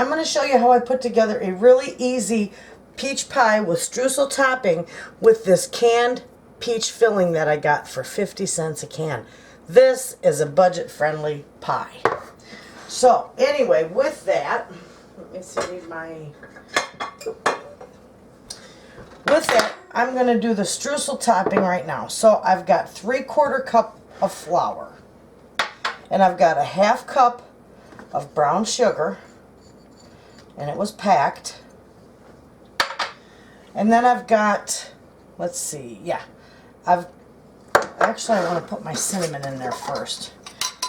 I'm going to show you how I put together a really easy peach pie with streusel topping with this canned peach filling that I got for 50 cents a can. This is a budget-friendly pie. So anyway, with that, let me see with that, I'm going to do the streusel topping right now. So I've got 3/4 cup of flour, and I've got a 1/2 cup of brown sugar, and it was packed. And then I've got, let's see, yeah, actually I want to put my cinnamon in there first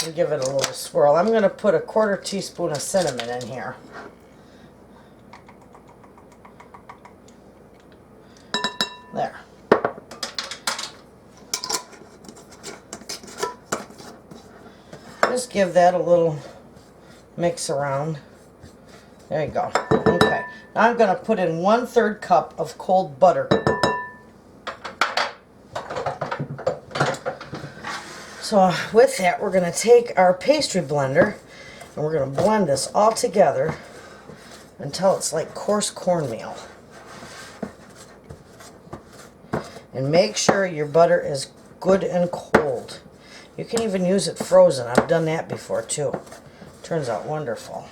and give it a little swirl. I'm going to put a 1/4 teaspoon of cinnamon in here. There. Just give that a little mix around. There you go. Okay. Now I'm going to put in 1/3 cup of cold butter. So with that, we're going to take our pastry blender and we're going to blend this all together until it's like coarse cornmeal. And make sure your butter is good and cold. You can even use it frozen. I've done that before too. Turns out wonderful.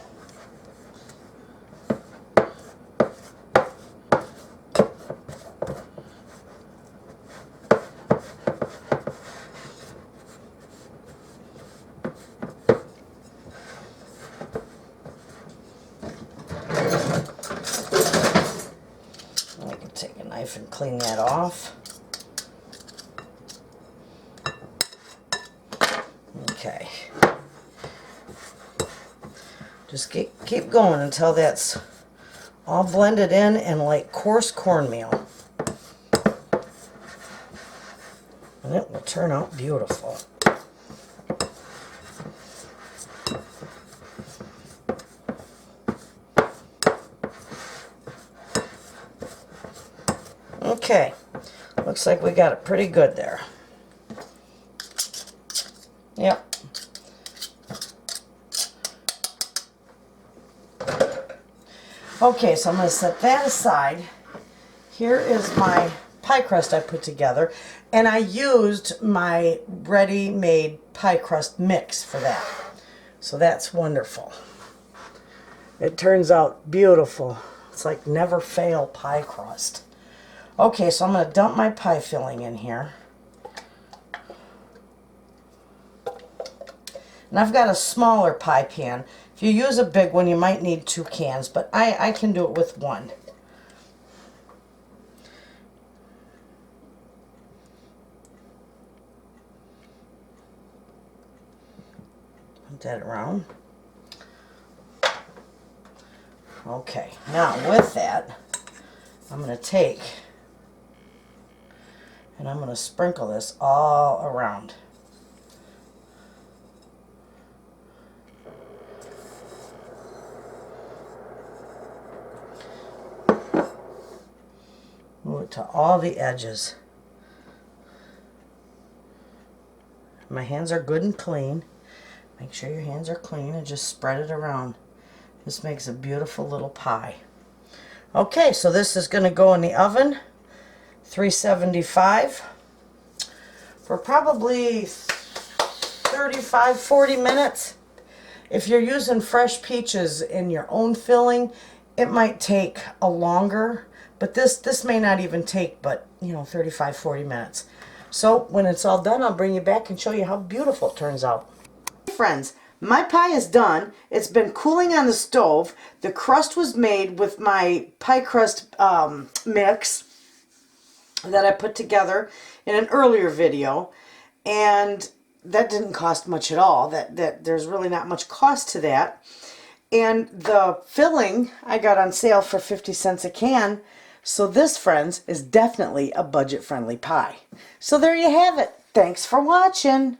I can take a knife and clean that off. Okay. Just keep going until that's all blended in and like coarse cornmeal. And it will turn out beautiful. Okay. Looks like we got it pretty good there. Yep. Okay, so I'm going to set that aside. Here is my pie crust I put together, and I used my ready-made pie crust mix for that. So that's wonderful. It turns out beautiful. It's like never fail pie crust. Okay, so I'm going to dump my pie filling in here. And I've got a smaller pie pan. If you use a big one, you might need 2 cans, but I can do it with 1. Put that around. Okay, now with that, I'm going to take and I'm going to sprinkle this all around. Move it to all the edges. My hands are good and clean. Make sure your hands are clean and just spread it around. This makes a beautiful little pie. Okay, so this is going to go in the oven, 375, for probably 35-40 minutes. If you're using fresh peaches in your own filling, it might take a longer. But this may not even take but, 35-40 minutes. So when it's all done, I'll bring you back and show you how beautiful it turns out. Hey friends, my pie is done. It's been cooling on the stove. The crust was made with my pie crust mix that I put together in an earlier video. And that didn't cost much at all. That there's really not much cost to that. And the filling I got on sale for 50 cents a can. So this, friends, is definitely a budget-friendly pie. So there you have it. Thanks for watching.